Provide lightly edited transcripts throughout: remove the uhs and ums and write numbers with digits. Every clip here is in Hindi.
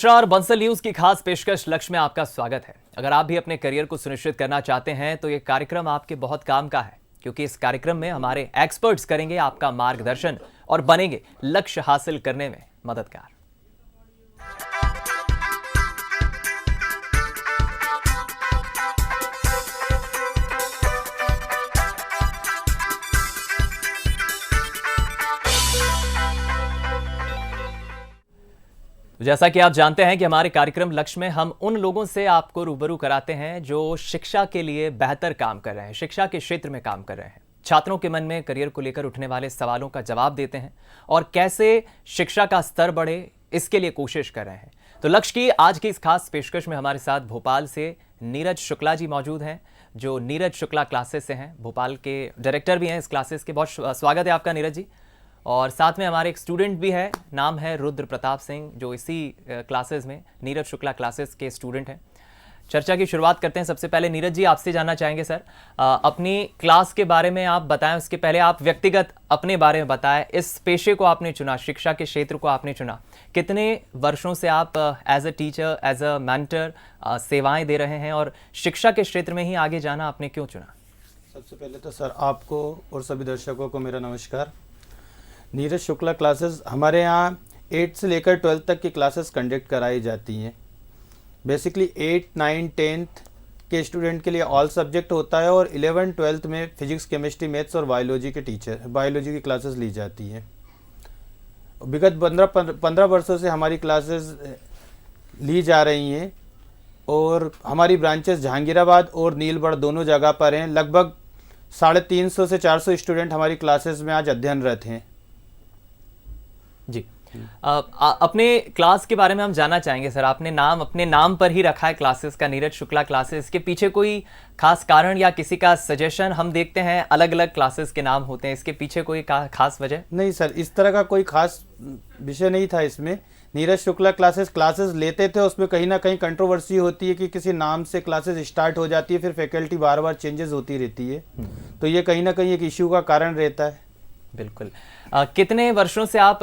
और बंसल न्यूज की खास पेशकश लक्ष्य में आपका स्वागत है। अगर आप भी अपने करियर को सुनिश्चित करना चाहते हैं तो ये कार्यक्रम आपके बहुत काम का है, क्योंकि इस कार्यक्रम में हमारे एक्सपर्ट्स करेंगे आपका मार्गदर्शन और बनेंगे लक्ष्य हासिल करने में मददगार। जैसा कि आप जानते हैं कि हमारे कार्यक्रम लक्ष्य में हम उन लोगों से आपको रूबरू कराते हैं जो शिक्षा के लिए बेहतर काम कर रहे हैं, शिक्षा के क्षेत्र में काम कर रहे हैं, छात्रों के मन में करियर को लेकर उठने वाले सवालों का जवाब देते हैं और कैसे शिक्षा का स्तर बढ़े इसके लिए कोशिश कर रहे हैं। तो लक्ष्य की आज की इस खास पेशकश में हमारे साथ भोपाल से नीरज शुक्ला जी मौजूद हैं, जो नीरज शुक्ला क्लासेस से हैं, भोपाल के डायरेक्टर भी हैं इस क्लासेस के। बहुत स्वागत है आपका नीरज जी। और साथ में हमारे एक स्टूडेंट भी है, नाम है रुद्र प्रताप सिंह, जो इसी क्लासेस में नीरज शुक्ला क्लासेस के स्टूडेंट हैं। चर्चा की शुरुआत करते हैं। सबसे पहले नीरज जी आपसे जानना चाहेंगे सर, अपनी क्लास के बारे में आप बताएं, उसके पहले आप व्यक्तिगत अपने बारे में बताएं। इस पेशे को आपने चुना, शिक्षा के क्षेत्र को आपने चुना, कितने वर्षों से आप as a teacher, as a mentor सेवाएं दे रहे हैं और शिक्षा के क्षेत्र में ही आगे जाना आपने क्यों चुना? सबसे पहले तो सर आपको और सभी दर्शकों को मेरा नमस्कार। नीरज शुक्ला क्लासेस हमारे यहाँ 8 से लेकर 12 तक की क्लासेस कंडक्ट कराई जाती हैं। बेसिकली 8, 9, 10th के स्टूडेंट के लिए ऑल सब्जेक्ट होता है और 11, 12th में फिजिक्स, केमिस्ट्री, मैथ्स और बायोलॉजी की क्लासेस ली जाती हैं। विगत 15 वर्षों से हमारी क्लासेस ली जा रही हैं और हमारी ब्रांचेस जहांगीराबाद और नीलबढ़ दोनों जगह पर हैं। लगभग 350 से 400 स्टूडेंट हमारी क्लासेस में आज अध्ययनरत हैं। जी, अपने क्लास के बारे में हम जानना चाहेंगे सर। आपने नाम अपने नाम पर ही रखा है क्लासेस का, नीरज शुक्ला क्लासेस। इसके पीछे कोई खास कारण या किसी का सजेशन? हम देखते हैं अलग अलग क्लासेस के नाम होते हैं, इसके पीछे कोई खास वजह? नहीं सर, इस तरह का कोई खास विषय नहीं था इसमें। नीरज शुक्ला क्लासेस लेते थे, उसमें कहीं ना कहीं कंट्रोवर्सी होती है कि किसी नाम से क्लासेस स्टार्ट हो जाती है, फिर फैकल्टी बार बार चेंजेस होती रहती है, तो ये कहीं ना कहीं एक इश्यू का कारण रहता है। बिल्कुल। कितने वर्षों से आप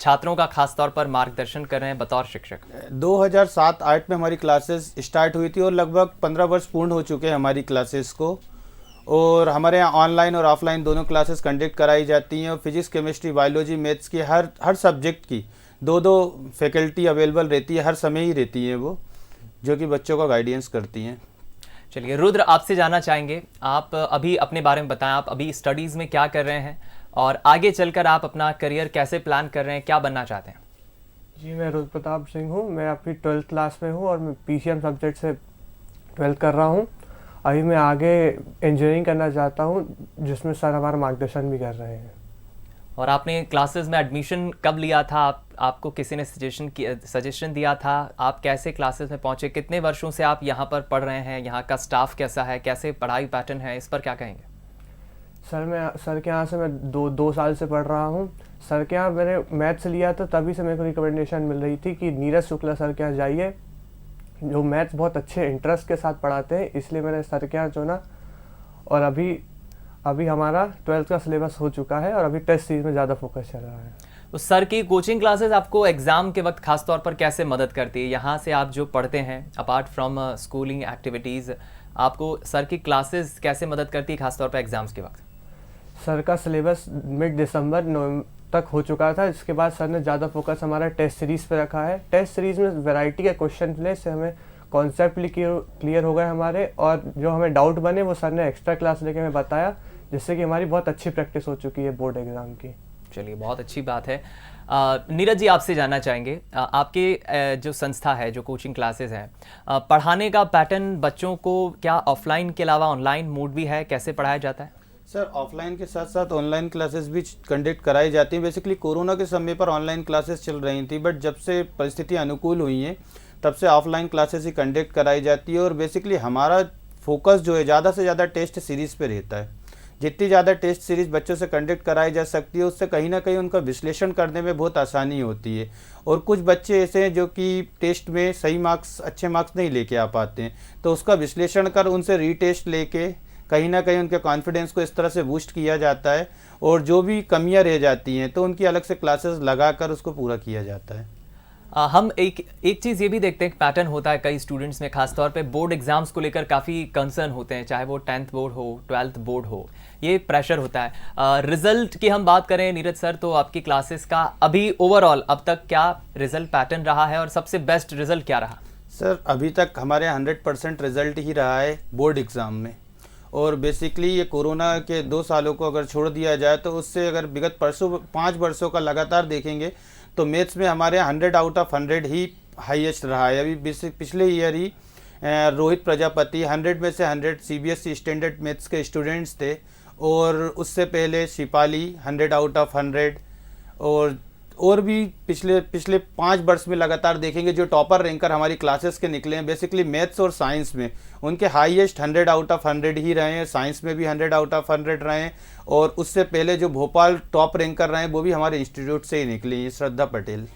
छात्रों का खास तौर पर मार्गदर्शन कर रहे हैं बतौर शिक्षक? 2007-08 में हमारी क्लासेस स्टार्ट हुई थी और लगभग 15 वर्ष पूर्ण हो चुके हैं हमारी क्लासेस को। और हमारे यहाँ ऑनलाइन और ऑफलाइन दोनों क्लासेस कंडक्ट कराई जाती हैं और फिजिक्स, केमिस्ट्री, बायोलॉजी, मैथ्स की हर सब्जेक्ट की दो फैकल्टी अवेलेबल रहती है, हर समय ही रहती है वो, जो कि बच्चों का गाइडेंस करती हैं। चलिए रुद्र, आपसे जानना चाहेंगे, आप अभी अपने बारे में बताएं, आप अभी स्टडीज़ में क्या कर रहे हैं और आगे चलकर आप अपना करियर कैसे प्लान कर रहे हैं, क्या बनना चाहते हैं? जी, मैं रुद्र प्रताप सिंह हूँ। मैं अभी 12th क्लास में हूँ और मैं PCM सब्जेक्ट से 12th कर रहा हूँ। अभी मैं आगे इंजीनियरिंग करना चाहता हूँ, जिसमें सर हमारा मार्गदर्शन भी कर रहे हैं। और आपने क्लासेस में एडमिशन कब लिया था? आपको किसी ने सजेशन दिया था? आप कैसे क्लासेस में पहुंचे? कितने वर्षों से आप यहाँ पर पढ़ रहे हैं? यहाँ का स्टाफ कैसा है? कैसे पढ़ाई पैटर्न है? इस पर क्या कहेंगे? सर के यहाँ से मैं दो साल से पढ़ रहा हूँ। सर के यहाँ मैंने मैथ्स लिया था, तभी से मेरे को रिकमेंडेशन मिल रही थी कि नीरज शुक्ला सर के यहाँ जाइए, जो मैथ्स बहुत अच्छे इंटरेस्ट के साथ पढ़ाते हैं, इसलिए मैंने सर के यहाँ चुना। और अभी हमारा 12th का सिलेबस हो चुका है और अभी टेस्ट सीरीज में ज़्यादा फोकस चल रहा है। तो सर की कोचिंग क्लासेस आपको एग्जाम के वक्त खास तौर पर कैसे मदद करती है? यहाँ से आप जो पढ़ते हैं, अपार्ट फ्रॉम स्कूलिंग एक्टिविटीज़, आपको सर की क्लासेस कैसे मदद करती है खास तौर पर एग्जाम्स के वक्त? सर का सिलेबस मिड दिसंबर नवंबर तक हो चुका था। इसके बाद सर ने ज़्यादा फोकस हमारा टेस्ट सीरीज़ पे रखा है। टेस्ट सीरीज़ में वैरायटी के क्वेश्चन मिले, इससे हमें कॉन्सेप्ट क्लियर हो गए हमारे, और जो हमें डाउट बने वो सर ने एक्स्ट्रा क्लास लेके हमें बताया, जिससे कि हमारी बहुत अच्छी प्रैक्टिस हो चुकी है बोर्ड एग्ज़ाम की। चलिए, बहुत अच्छी बात है। नीरज जी, आपसे जानना चाहेंगे, आपके जो संस्था है, जो कोचिंग क्लासेस हैं, पढ़ाने का पैटर्न बच्चों को क्या ऑफलाइन के अलावा ऑनलाइन मोड भी है? कैसे पढ़ाया जाता है? सर, ऑफलाइन के साथ साथ ऑनलाइन क्लासेस भी कंडक्ट कराई जाती हैं। बेसिकली कोरोना के समय पर ऑनलाइन क्लासेस चल रही थी, बट जब से परिस्थिति अनुकूल हुई हैं तब से ऑफलाइन क्लासेस ही कंडक्ट कराई जाती है। और बेसिकली हमारा फोकस जो है ज़्यादा से ज़्यादा टेस्ट सीरीज़ पे रहता है। जितनी ज़्यादा टेस्ट सीरीज़ बच्चों से कंडक्ट कराई जा सकती है, उससे कहीं ना कहीं उनका विश्लेषण करने में बहुत आसानी होती है। और कुछ बच्चे ऐसे हैं जो कि टेस्ट में सही मार्क्स, अच्छे मार्क्स नहीं लेके आ पाते हैं, तो उसका विश्लेषण कर उनसे रीटेस्ट लेके कहीं ना कहीं उनके कॉन्फिडेंस को इस तरह से बूस्ट किया जाता है। और जो भी कमियां रह जाती हैं तो उनकी अलग से क्लासेस लगाकर उसको पूरा किया जाता है। हम एक चीज़ ये भी देखते हैं कि पैटर्न होता है कई स्टूडेंट्स में, खासतौर पे बोर्ड एग्जाम्स को लेकर काफ़ी कंसर्न होते हैं, चाहे वो 10th बोर्ड हो 12th बोर्ड हो, ये प्रेशर होता है। रिजल्ट की हम बात करें नीरज सर, तो आपकी क्लासेस का अभी ओवरऑल अब तक क्या रिजल्ट पैटर्न रहा है और सबसे बेस्ट रिजल्ट क्या रहा? सर अभी तक हमारे 100% रिजल्ट ही रहा है बोर्ड एग्ज़ाम में। और बेसिकली ये कोरोना के 2 सालों को अगर छोड़ दिया जाए तो उससे अगर विगत 5 वर्षों का लगातार देखेंगे तो मैथ्स में हमारे 100 आउट ऑफ 100 ही हाईएस्ट रहा है। अभी पिछले ईयर ही रोहित प्रजापति 100 में से 100 CBSE स्टैंडर्ड मैथ्स के स्टूडेंट्स थे, और उससे पहले शिपाली 100 आउट ऑफ 100, और भी पिछले 5 वर्ष में लगातार देखेंगे जो टॉपर रैंकर हमारी क्लासेस के निकले हैं बेसिकली मैथ्स और साइंस में, उनके हाईएस्ट 100 आउट ऑफ 100 ही रहे हैं। साइंस में भी 100 आउट ऑफ 100 रहे हैं, और उससे पहले जो भोपाल टॉप रैंकर रहे हैं वो भी हमारे इंस्टीट्यूट से ही निकली हैं, श्रद्धा पटेल।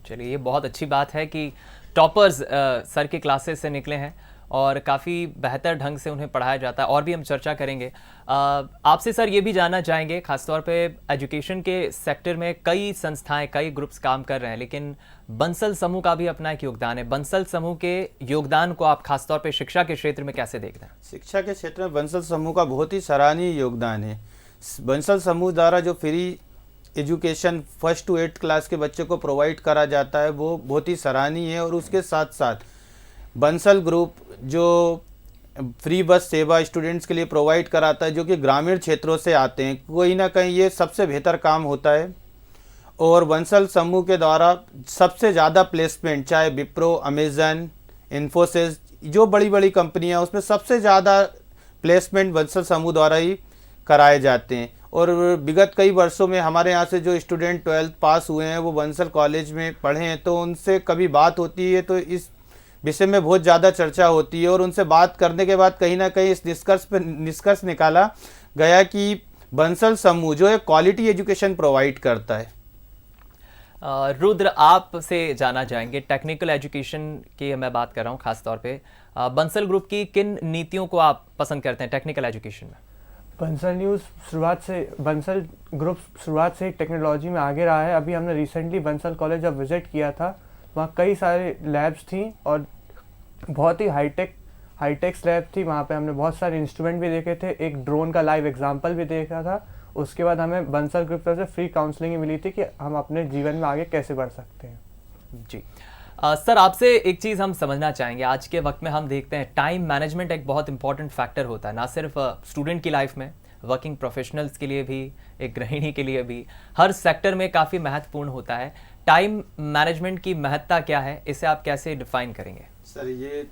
चलिए, ये बहुत अच्छी बात है कि टॉपर्स सर के क्लासेस से निकले हैं और काफ़ी बेहतर ढंग से उन्हें पढ़ाया जाता है, और भी हम चर्चा करेंगे। आपसे सर ये भी जानना चाहेंगे, खासतौर पे एजुकेशन के सेक्टर में कई संस्थाएं, कई ग्रुप्स काम कर रहे हैं, लेकिन बंसल समूह का भी अपना एक योगदान है। बंसल समूह के योगदान को आप खासतौर पे शिक्षा के क्षेत्र में कैसे देखते हैं? शिक्षा के क्षेत्र में बंसल समूह का बहुत ही सराहनीय योगदान है। बंसल समूह द्वारा जो free education 1st to 8th class के बच्चों को प्रोवाइड करा जाता है वो बहुत ही सराहनीय है। और उसके साथ साथ बंसल ग्रुप जो फ्री बस सेवा स्टूडेंट्स के लिए प्रोवाइड कराता है जो कि ग्रामीण क्षेत्रों से आते हैं, कोई ना कहीं ये सबसे बेहतर काम होता है। और बंसल समूह के द्वारा सबसे ज़्यादा प्लेसमेंट, चाहे विप्रो, अमेजन, इन्फोसिस, जो बड़ी बड़ी कंपनियां उसमें सबसे ज़्यादा प्लेसमेंट बंसल समूह द्वारा ही कराए जाते हैं। और विगत कई वर्षों में हमारे यहाँ से जो स्टूडेंट 12th पास हुए हैं वो बंसल कॉलेज में पढ़े हैं, तो उनसे कभी बात होती है तो इस विषय में बहुत ज़्यादा चर्चा होती है। और उनसे बात करने के बाद कहीं ना कहीं इस निष्कर्ष निकाला गया कि बंसल समूह जो है क्वालिटी एजुकेशन प्रोवाइड करता है। रुद्र, आपसे जानना चाहेंगे, टेक्निकल एजुकेशन की मैं बात कर रहा हूँ खासतौर पे, बंसल ग्रुप की किन नीतियों को आप पसंद करते हैं टेक्निकल एजुकेशन में? बंसल ग्रुप शुरुआत से ही टेक्नोलॉजी में आगे रहा है। अभी हमने रिसेंटली बंसल कॉलेज जब विज़िट किया था, वहाँ कई सारे लैब्स थी और बहुत ही हाईटेक लैब थी। वहाँ पे हमने बहुत सारे इंस्ट्रूमेंट भी देखे थे, एक ड्रोन का लाइव एग्जांपल भी देखा था। उसके बाद हमें बंसल ग्रुप तरफ से फ्री काउंसलिंग मिली थी कि हम अपने जीवन में आगे कैसे बढ़ सकते हैं। जी सर, आपसे एक चीज़ हम समझना चाहेंगे। आज के वक्त में हम देखते हैं टाइम मैनेजमेंट एक बहुत इंपॉर्टेंट फैक्टर होता है, ना सिर्फ स्टूडेंट की लाइफ में, वर्किंग प्रोफेशनल्स के लिए भी, एक गृहिणी के लिए भी, हर सेक्टर में काफ़ी महत्वपूर्ण होता है। टाइम मैनेजमेंट की महत्ता क्या है, इसे आप कैसे डिफाइन करेंगे? सर ये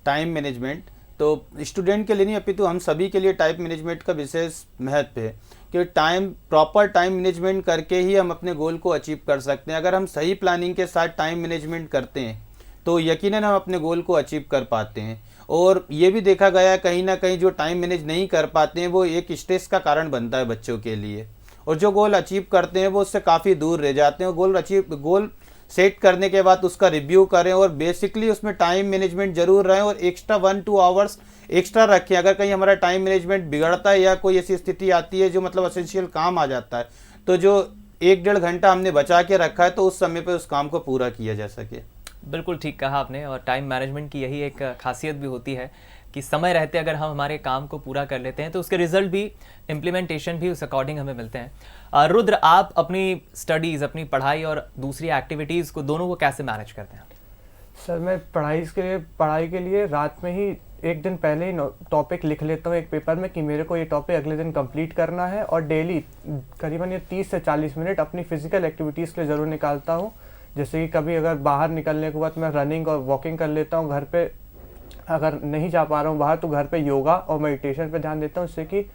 टाइम मैनेजमेंट तो स्टूडेंट के लिए नहीं अपितु हम सभी के लिए टाइम मैनेजमेंट का विशेष महत्व है कि प्रॉपर टाइम मैनेजमेंट करके ही हम अपने गोल को अचीव कर सकते हैं। अगर हम सही प्लानिंग के साथ टाइम मैनेजमेंट करते हैं तो यकीनन हम अपने गोल को अचीव कर पाते हैं। और ये भी देखा गया है कहीं ना कहीं जो टाइम मैनेज नहीं कर पाते हैं वो एक स्ट्रेस का कारण बनता है बच्चों के लिए, और जो गोल अचीव करते हैं वो उससे काफ़ी दूर रह जाते हैं। गोल सेट करने के बाद उसका रिव्यू करें और बेसिकली उसमें टाइम मैनेजमेंट जरूर रहें और एक्स्ट्रा 1-2 आवर्स एक्स्ट्रा रखें। अगर कहीं हमारा टाइम मैनेजमेंट बिगड़ता है या कोई ऐसी स्थिति आती है जो मतलब एसेंशियल काम आ जाता है, तो जो 1-1.5 घंटा हमने बचा के रखा है तो उस समय पे उस काम को पूरा किया जा सके। बिल्कुल ठीक कहा आपने, और टाइम मैनेजमेंट की यही एक खासियत भी होती है कि समय रहते अगर हम हमारे काम को पूरा कर लेते हैं तो उसके रिजल्ट भी, इम्प्लीमेंटेशन भी उस अकॉर्डिंग हमें मिलते हैं। रुद्र, आप अपनी स्टडीज़, अपनी पढ़ाई और दूसरी एक्टिविटीज़ को, दोनों को कैसे मैनेज करते हैं? सर मैं पढ़ाई के लिए रात में ही एक दिन पहले ही टॉपिक लिख लेता हूँ एक पेपर में कि मेरे को ये टॉपिक अगले दिन कंप्लीट करना है, और डेली करीबन ये 30 से 40 मिनट अपनी फिजिकल एक्टिविटीज़ के लिए ज़रूर निकालता हूँ। जैसे कि कभी अगर बाहर निकलने के बाद मैं रनिंग और वॉकिंग कर लेता हूँ। घर पे अगर नहीं जा पा रहा हूँ बाहर तो घर पे योगा और मेडिटेशन पे ध्यान देता हूँ, इससे कि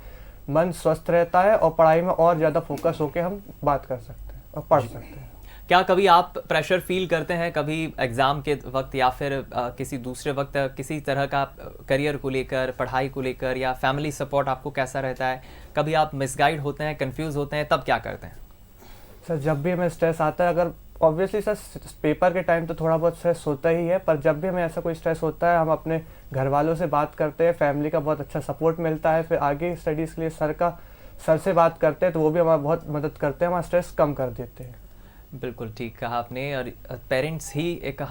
मन स्वस्थ रहता है और पढ़ाई में और ज़्यादा फोकस होकर हम बात कर सकते हैं और पढ़ सकते हैं। क्या कभी आप प्रेशर फील करते हैं, कभी एग्ज़ाम के वक्त या फिर किसी दूसरे वक्त, किसी तरह का करियर को लेकर, पढ़ाई को लेकर, या फैमिली सपोर्ट आपको कैसा रहता है? कभी आप मिसगाइड होते हैं, कंफ्यूज होते हैं, तब क्या करते हैं? सर जब भी हमें स्ट्रेस आता है, अगर ऑब्वियसली सर पेपर के टाइम तो थोड़ा बहुत स्ट्रेस होता ही है, पर जब भी हमें ऐसा कोई स्ट्रेस होता है हम अपने घर वालों से बात करते हैं, फैमिली का बहुत अच्छा सपोर्ट मिलता है, फिर आगे स्टडीज़ के लिए सर से बात करते हैं तो वो भी हमारा बहुत मदद करते हैं, हमारा स्ट्रेस कम कर देते हैं। बिल्कुल ठीक कहा आपने। और पेरेंट्स ही एक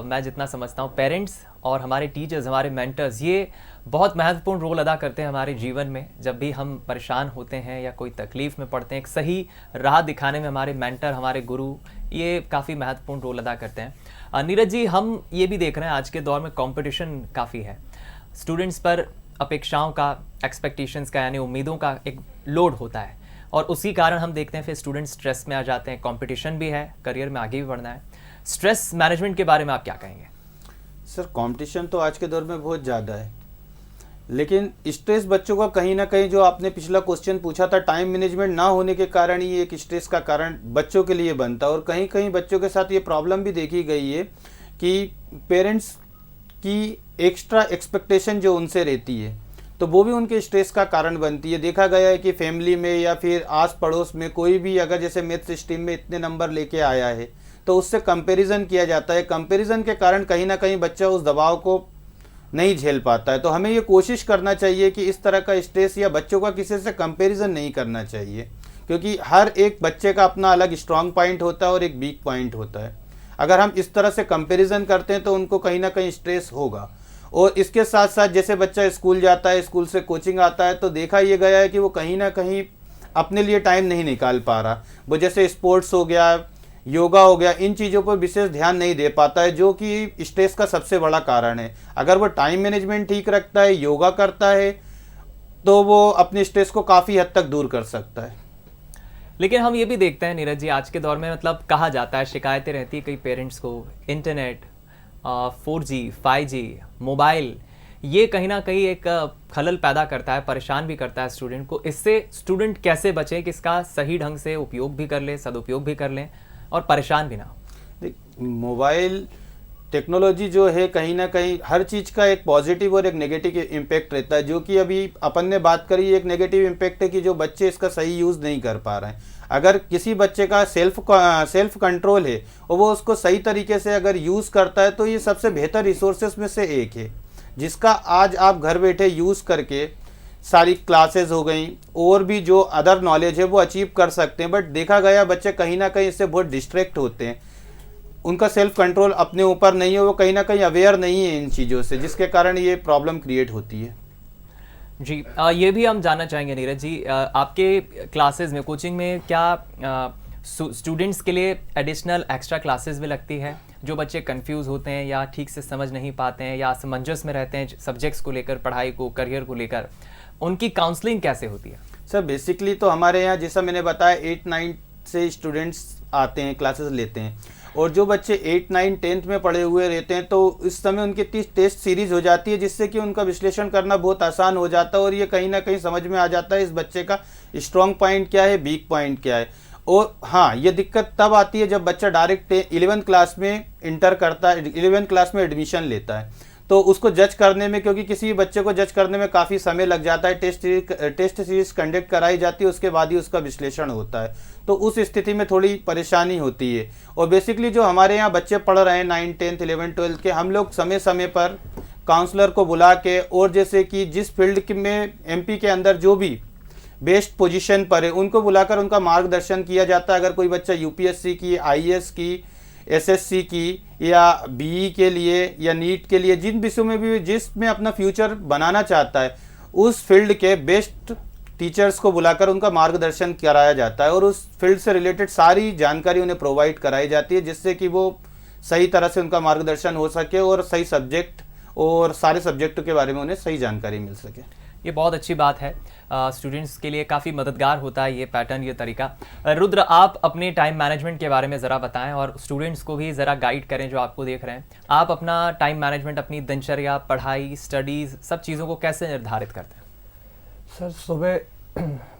मैं जितना समझता हूँ पेरेंट्स और हमारे टीचर्स, हमारे मेंटर्स, ये बहुत महत्वपूर्ण रोल अदा करते हैं हमारे जीवन में। जब भी हम परेशान होते हैं या कोई तकलीफ़ में पड़ते हैं, एक सही राह दिखाने में हमारे मेंटर, हमारे गुरु, ये काफ़ी महत्वपूर्ण रोल अदा करते हैं। नीरज जी, हम ये भी देख रहे हैं आज के दौर में कंपटीशन काफ़ी है, स्टूडेंट्स पर अपेक्षाओं का, एक्सपेक्टेशंस का, यानी उम्मीदों का एक लोड होता है, और उसी कारण हम देखते हैं फिर स्टूडेंट स्ट्रेस में आ जाते हैं। कंपटीशन भी है, करियर में आगे भी बढ़ना है। स्ट्रेस मैनेजमेंट के बारे में आप क्या कहेंगे? सर, कंपटीशन तो आज के दौर में बहुत ज़्यादा है, लेकिन स्ट्रेस बच्चों का कहीं ना कहीं, जो आपने पिछला क्वेश्चन पूछा था, टाइम मैनेजमेंट ना होने के कारण ही एक स्ट्रेस का कारण बच्चों के लिए बनता है। और कहीं कहीं बच्चों के साथ ये प्रॉब्लम भी देखी गई है कि पेरेंट्स की एक्स्ट्रा एक्सपेक्टेशन जो उनसे रहती है, तो वो भी उनके स्ट्रेस का कारण बनती है। देखा गया है कि फैमिली में या फिर आस पड़ोस में कोई भी अगर जैसे मैथ्स स्ट्रीम में इतने नंबर लेके आया है, तो उससे कंपैरिजन किया जाता है। कंपैरिजन के कारण कहीं ना कहीं बच्चा उस दबाव को नहीं झेल पाता है। तो हमें ये कोशिश करना चाहिए कि इस तरह का स्ट्रेस या बच्चों का किसी से कंपैरिजन नहीं करना चाहिए, क्योंकि हर एक बच्चे का अपना अलग स्ट्रांग पॉइंट होता है और एक वीक पॉइंट होता है। अगर हम इस तरह से कंपैरिजन करते हैं तो उनको कहीं ना कहीं स्ट्रेस होगा। और इसके साथ साथ जैसे बच्चा स्कूल जाता है, स्कूल से कोचिंग आता है, तो देखा ये गया है कि वो कहीं ना कहीं अपने लिए टाइम नहीं निकाल पा रहा। वो जैसे स्पोर्ट्स हो गया, योगा हो गया, इन चीज़ों पर विशेष ध्यान नहीं दे पाता है, जो कि स्ट्रेस का सबसे बड़ा कारण है। अगर वो टाइम मैनेजमेंट ठीक रखता है, योगा करता है, तो वो अपने स्ट्रेस को काफ़ी हद तक दूर कर सकता है। लेकिन हम ये भी देखते हैं नीरज जी, आज के दौर में मतलब कहा जाता है, शिकायतें रहती है कई पेरेंट्स को, इंटरनेट, 4G, 5G, मोबाइल, ये कहीं ना कहीं एक खलल पैदा करता है, परेशान भी करता है स्टूडेंट को। इससे स्टूडेंट कैसे बचे कि इसका सही ढंग से उपयोग भी कर ले, सदुपयोग भी कर लें और परेशान भी ना हो? मोबाइल टेक्नोलॉजी जो है, कहीं ना कहीं हर चीज़ का एक पॉजिटिव और एक नेगेटिव इम्पैक्ट रहता है। जो कि अभी अपन ने बात करी, एक नेगेटिव इम्पैक्ट है कि जो बच्चे इसका सही यूज़ नहीं कर पा रहे हैं। अगर किसी बच्चे का सेल्फ कंट्रोल है और वो उसको सही तरीके से अगर यूज़ करता है, तो ये सबसे बेहतर रिसोर्सेज में से एक है, जिसका आज आप घर बैठे यूज़ करके सारी क्लासेस हो गई और भी जो अदर नॉलेज है वो अचीव कर सकते हैं। बट देखा गया बच्चे कहीं ना कहीं इससे बहुत डिस्ट्रैक्ट होते हैं, उनका सेल्फ कंट्रोल अपने ऊपर नहीं है, वो कहीं ना कहीं अवेयर नहीं है इन चीज़ों से, जिसके कारण ये प्रॉब्लम क्रिएट होती है। जी, ये भी हम जानना चाहेंगे नीरज जी, आपके क्लासेस में, कोचिंग में क्या स्टूडेंट्स के लिए एडिशनल एक्स्ट्रा क्लासेस भी लगती है? जो बच्चे कंफ्यूज होते हैं या ठीक से समझ नहीं पाते हैं या असमंजस में रहते हैं सब्जेक्ट्स को लेकर, पढ़ाई को, करियर को लेकर, उनकी काउंसलिंग कैसे होती है? सर, बेसिकली तो हमारे यहाँ जैसा मैंने बताया 8-9 से स्टूडेंट्स आते हैं, क्लासेस लेते हैं। और जो बच्चे 8, 9, 10th में पढ़े हुए रहते हैं, तो इस समय उनकी 30 टेस्ट सीरीज हो जाती है, जिससे कि उनका विश्लेषण करना बहुत आसान हो जाता है और ये कहीं ना कहीं समझ में आ जाता है इस बच्चे का स्ट्रॉन्ग पॉइंट क्या है, वीक पॉइंट क्या है। और हाँ, ये दिक्कत तब आती है जब बच्चा डायरेक्ट 11th क्लास में इंटर करता है, 11th क्लास में एडमिशन लेता है, तो उसको जज करने में, क्योंकि किसी भी बच्चे को जज करने में काफ़ी समय लग जाता है, टेस्ट सीरीज कंडक्ट कराई जाती है, उसके बाद ही उसका विश्लेषण होता है, तो उस स्थिति में थोड़ी परेशानी होती है। और बेसिकली जो हमारे यहाँ बच्चे पढ़ रहे हैं 9, 10th, 11th, 12th के, हम लोग समय समय पर काउंसलर को बुला के, और जैसे कि जिस फील्ड में MP के अंदर जो भी बेस्ट पोजीशन पर है, उनको बुलाकर उनका मार्गदर्शन किया जाता है। अगर कोई बच्चा UPSC की, IAS की, SSC की या BE के लिए या नीट के लिए, जिन विषयों में भी जिसमें अपना फ्यूचर बनाना चाहता है, उस फील्ड के बेस्ट टीचर्स को बुलाकर उनका मार्गदर्शन कराया जाता है और उस फील्ड से रिलेटेड सारी जानकारी उन्हें प्रोवाइड कराई जाती है, जिससे कि वो सही तरह से उनका मार्गदर्शन हो सके और सही सब्जेक्ट और सारे सब्जेक्टों के बारे में उन्हें सही जानकारी मिल सके। ये बहुत अच्छी बात है, स्टूडेंट्स के लिए काफ़ी मददगार होता है ये पैटर्न, ये तरीका। रुद्र, आप अपने टाइम मैनेजमेंट के बारे में ज़रा बताएं और स्टूडेंट्स को भी ज़रा गाइड करें जो आपको देख रहे हैं। आप अपना टाइम मैनेजमेंट, अपनी दिनचर्या, पढ़ाई, स्टडीज़, सब चीज़ों को कैसे निर्धारित करते हैं? सर,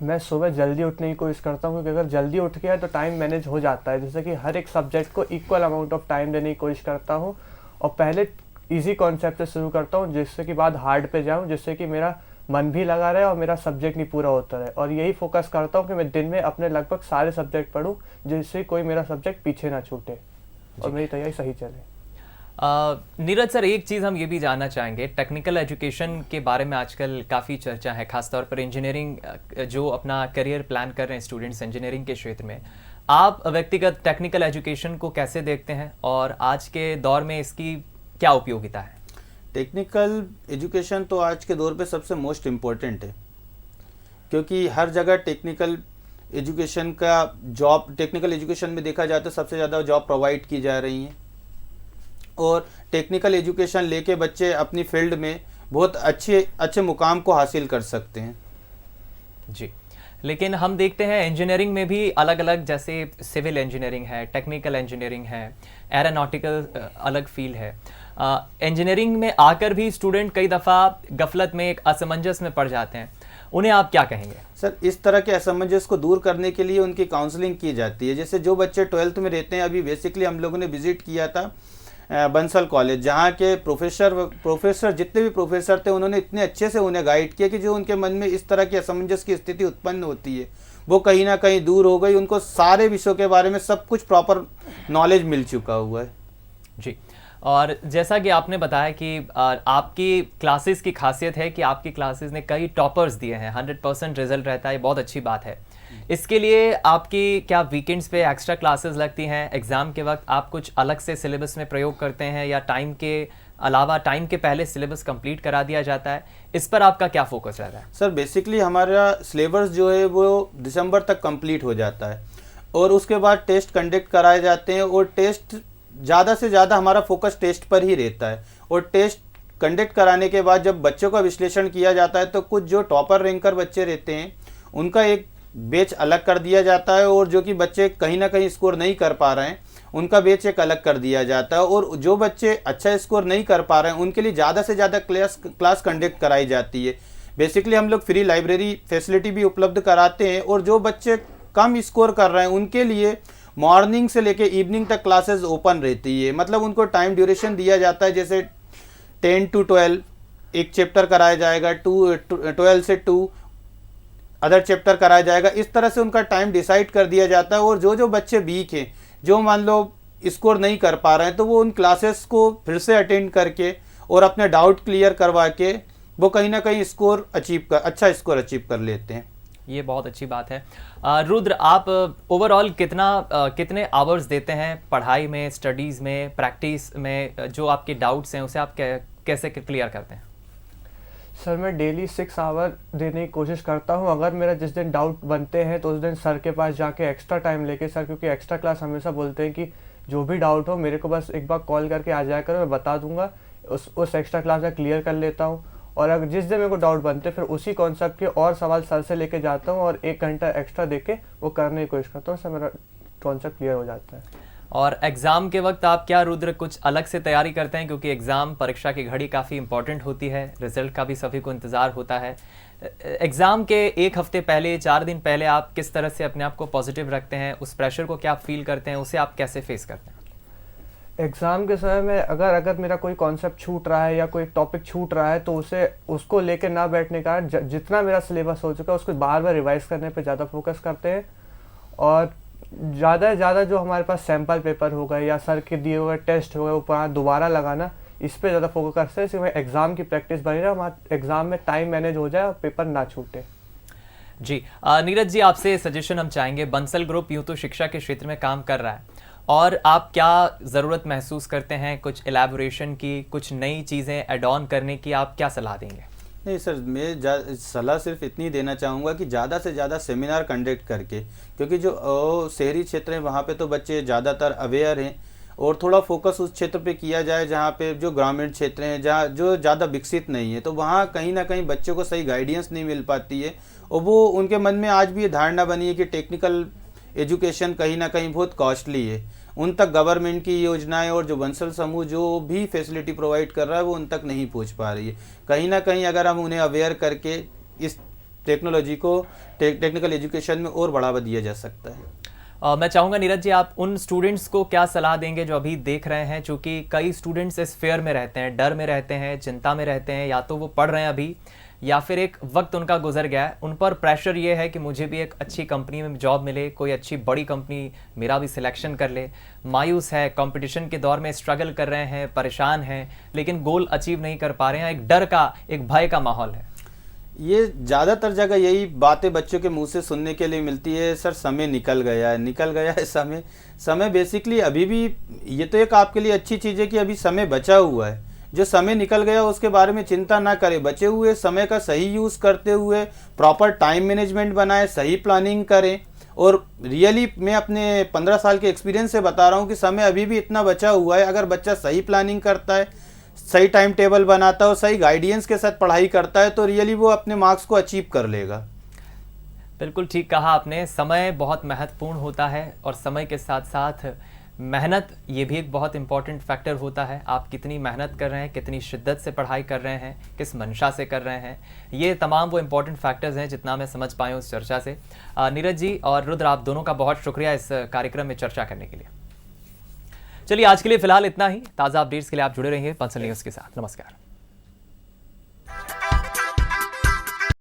मैं सुबह जल्दी उठने की कोशिश करता हूँ, क्योंकि अगर जल्दी उठ गया तो टाइम मैनेज हो जाता है। जैसे कि हर एक सब्जेक्ट को इक्वल अमाउंट ऑफ टाइम देने की कोशिश करता हूँ और पहले इजी कॉन्सेप्ट से शुरू करता हूँ, जिससे कि बाद हार्ड पे जाऊँ, जिससे कि मेरा मन भी लगा रहे और मेरा सब्जेक्ट नहीं पूरा होता रहे। और यही फोकस करता हूँ कि मैं दिन में अपने लगभग सारे सब्जेक्ट पढूं, जिससे कोई मेरा सब्जेक्ट पीछे ना छूटे और मेरी तैयारी सही चले। नीरज सर, एक चीज़ हम ये भी जानना चाहेंगे, टेक्निकल एजुकेशन के बारे में आजकल काफ़ी चर्चा है, खासतौर पर इंजीनियरिंग जो अपना करियर प्लान कर रहे हैं स्टूडेंट्स इंजीनियरिंग के क्षेत्र में। आप व्यक्तिगत टेक्निकल एजुकेशन को कैसे देखते हैं और आज के दौर में इसकी क्या उपयोगिता है? टेक्निकल एजुकेशन तो आज के दौर पे सबसे मोस्ट इम्पोर्टेंट है, क्योंकि हर जगह टेक्निकल एजुकेशन का जॉब, टेक्निकल एजुकेशन में देखा जाए तो सबसे ज़्यादा जॉब प्रोवाइड की जा रही हैं और टेक्निकल एजुकेशन लेके बच्चे अपनी फील्ड में बहुत अच्छे मुकाम को हासिल कर सकते हैं। जी, लेकिन हम देखते हैं इंजीनियरिंग में भी अलग अलग, जैसे सिविल इंजीनियरिंग है, टेक्निकल इंजीनियरिंग है, एरोनॉटिकल अलग फील्ड है। इंजीनियरिंग में आकर भी स्टूडेंट कई दफ़ा गफलत में, एक असमंजस में पड़ जाते हैं, उन्हें आप क्या कहेंगे? सर, इस तरह के असमंजस को दूर करने के लिए उनकी काउंसलिंग की जाती है। जैसे जो बच्चे 12th में रहते हैं, अभी बेसिकली हम लोगों ने विजिट किया था बंसल कॉलेज, जहाँ के प्रोफेसर जितने भी प्रोफेसर थे उन्होंने इतने अच्छे से उन्हें गाइड किया कि जो उनके मन में इस तरह की असमंजस की स्थिति उत्पन्न होती है वो कहीं ना कहीं दूर हो गई। उनको सारे विषयों के बारे में सब कुछ प्रॉपर नॉलेज मिल चुका हुआ है। जी, और जैसा कि आपने बताया कि आपकी क्लासेस की खासियत है कि आपकी क्लासेस ने कई टॉपर्स दिए हैं, 100% रिजल्ट रहता है, बहुत अच्छी बात है। इसके लिए आपकी क्या वीकेंड्स पे एक्स्ट्रा क्लासेस लगती हैं? एग्ज़ाम के वक्त आप कुछ अलग से सिलेबस में प्रयोग करते हैं या टाइम के अलावा टाइम के पहले सिलेबस कंप्लीट करा दिया जाता है? इस पर आपका क्या फोकस रहता है? सर, बेसिकली हमारा सिलेबस जो है वो दिसंबर तक कंप्लीट हो जाता है और उसके बाद टेस्ट कंडक्ट कराए जाते हैं और टेस्ट ज़्यादा से ज़्यादा हमारा फोकस टेस्ट पर ही रहता है। और टेस्ट कंडक्ट कराने के बाद जब बच्चों का विश्लेषण किया जाता है तो कुछ जो टॉपर रैंकर बच्चे रहते हैं उनका एक बैच अलग कर दिया जाता है और जो कि बच्चे कहीं ना कहीं स्कोर नहीं कर पा रहे हैं उनका बैच एक अलग कर दिया जाता है। और जो बच्चे अच्छा स्कोर नहीं कर पा रहे हैं उनके लिए ज़्यादा से ज़्यादा क्लास कंडक्ट कराई जाती है। बेसिकली हम लोग फ्री लाइब्रेरी फैसिलिटी भी उपलब्ध कराते हैं और जो बच्चे कम स्कोर कर रहे हैं उनके लिए मॉर्निंग से लेके इवनिंग तक क्लासेस ओपन रहती है। मतलब उनको टाइम ड्यूरेशन दिया जाता है, जैसे 10 to 12 एक चैप्टर कराया जाएगा, 12 से 2 अदर चैप्टर कराया जाएगा। इस तरह से उनका टाइम डिसाइड कर दिया जाता है और जो बच्चे वीक हैं, जो मान लो स्कोर नहीं कर पा रहे हैं, तो वो उन क्लासेस को फिर से अटेंड करके और अपने डाउट क्लियर करवा के वो कहीं ना कहीं अच्छा स्कोर अचीव कर लेते हैं। ये बहुत अच्छी बात है। रुद्र, आप ओवरऑल कितने आवर्स देते हैं पढ़ाई में, स्टडीज़ में, प्रैक्टिस में? जो आपके डाउट्स हैं उसे आप कैसे क्लियर करते हैं? सर, मैं डेली 6 आवर देने की कोशिश करता हूँ। अगर मेरा जिस दिन डाउट बनते हैं तो उस दिन सर के पास जाके एक्स्ट्रा टाइम लेके, सर क्योंकि एक्स्ट्रा क्लास हमेशा बोलते हैं कि जो भी डाउट हो मेरे को बस एक बार कॉल करके आ जाया करो, मैं बता दूंगा, उस एक्स्ट्रा क्लास में क्लियर कर लेता हूँ। और अगर जिस दिन मेरे को डाउट बनते फिर उसी कॉन्सेप्ट के और सवाल सर से लेके जाता हूँ और 1 घंटा एक्स्ट्रा देके वो करने की कोशिश करता हूँ, सर मेरा कॉन्सेप्ट क्लियर हो जाता है। और एग्ज़ाम के वक्त आप क्या रुद्र कुछ अलग से तैयारी करते हैं? क्योंकि एग्ज़ाम, परीक्षा की घड़ी काफ़ी इंपॉर्टेंट होती है, रिजल्ट का भी सभी को इंतज़ार होता है। एग्ज़ाम के 1 हफ्ते पहले, 4 दिन पहले आप किस तरह से अपने आप को पॉजिटिव रखते हैं? उस प्रेशर को क्या आप फील करते हैं? उसे आप कैसे फेस करते हैं? एग्ज़ाम के समय में अगर मेरा कोई कॉन्सेप्ट छूट रहा है या कोई टॉपिक छूट रहा है तो उसको लेकर ना बैठने का, जितना मेरा सिलेबस हो चुका है उसको बार बार रिवाइज करने पे ज़्यादा फोकस करते हैं। और ज़्यादा से ज़्यादा जो हमारे पास सैम्पल पेपर हो गए या सर के दिए हुए टेस्ट हो गए वो दोबारा लगाना, इस पे ज़्यादा फोकस करते हैं, इसमें एग्ज़ाम की प्रैक्टिस बनी रहे, हमारे एग्ज़ाम में टाइम मैनेज हो जाए और पेपर ना छूटे। जी, नीरज जी, आपसे सजेशन हम चाहेंगे। बंसल ग्रुप यूँ तो शिक्षा के क्षेत्र में काम कर रहा है और आप क्या ज़रूरत महसूस करते हैं कुछ एलैबोरेशन की, कुछ नई चीज़ें ऐड ऑन करने की? आप क्या सलाह देंगे? नहीं सर, मैं सलाह सिर्फ इतनी देना चाहूँगा कि ज़्यादा से ज़्यादा सेमिनार कंडक्ट करके, क्योंकि जो शहरी क्षेत्र हैं वहाँ पे तो बच्चे ज़्यादातर अवेयर हैं और थोड़ा फोकस उस क्षेत्र पे किया जाए जहाँ पे जो ग्रामीण क्षेत्र हैं, जहाँ जो ज़्यादा विकसित नहीं है, तो वहाँ कहीं ना कहीं बच्चों को सही गाइडेंस नहीं मिल पाती है और वो उनके मन में आज भी ये धारणा बनी है कि टेक्निकल एजुकेशन कहीं ना कहीं बहुत कॉस्टली है। उन तक गवर्नमेंट की योजनाएं और जो बंसल समूह जो भी फैसिलिटी प्रोवाइड कर रहा है वो उन तक नहीं पहुंच पा रही है। कहीं ना कहीं अगर हम उन्हें अवेयर करके इस टेक्नोलॉजी को टेक्निकल एजुकेशन में और बढ़ावा दिया जा सकता है। मैं चाहूँगा नीरज जी, आप उन स्टूडेंट्स को क्या सलाह देंगे जो अभी देख रहे हैं? चूँकि कई स्टूडेंट्स इस फेयर में रहते हैं, डर में रहते हैं, चिंता में रहते हैं, या तो वो पढ़ रहे हैं अभी या फिर एक वक्त उनका गुजर गया है, उन पर प्रेशर ये है कि मुझे भी एक अच्छी कंपनी में जॉब मिले, कोई अच्छी बड़ी कंपनी मेरा भी सिलेक्शन कर ले। मायूस है, कंपटीशन के दौर में स्ट्रगल कर रहे हैं, परेशान हैं, लेकिन गोल अचीव नहीं कर पा रहे हैं, एक डर का, एक भय का माहौल है। ये ज़्यादातर जगह यही बातें बच्चों के मुंह से सुनने के लिए मिलती है, सर समय निकल गया है, निकल गया है समय। समय बेसिकली अभी भी, ये तो एक आपके लिए अच्छी चीज़ है कि अभी समय बचा हुआ है। जो समय निकल गया उसके बारे में चिंता ना करें, बचे हुए समय का सही यूज़ करते हुए प्रॉपर टाइम मैनेजमेंट बनाएं, सही प्लानिंग करें। और रियली मैं अपने 15 साल के एक्सपीरियंस से बता रहा हूँ कि समय अभी भी इतना बचा हुआ है, अगर बच्चा सही प्लानिंग करता है, सही टाइम टेबल बनाता है और सही गाइडेंस के साथ पढ़ाई करता है तो रियली वो अपने मार्क्स को अचीव कर लेगा। बिल्कुल ठीक कहा आपने, समय बहुत महत्वपूर्ण होता है और समय के साथ साथ मेहनत ये भी एक बहुत इंपॉर्टेंट फैक्टर होता है। आप कितनी मेहनत कर रहे हैं, कितनी शिद्दत से पढ़ाई कर रहे हैं, किस मंशा से कर रहे हैं, ये तमाम वो इंपॉर्टेंट फैक्टर्स हैं जितना मैं समझ पाया उस चर्चा से। नीरज जी और रुद्र, आप दोनों का बहुत शुक्रिया इस कार्यक्रम में चर्चा करने के लिए। चलिए आज के लिए फिलहाल इतना ही। ताज़ा अपडेट्स के लिए आप जुड़े रहिए पंसल न्यूज़ के साथ। नमस्कार।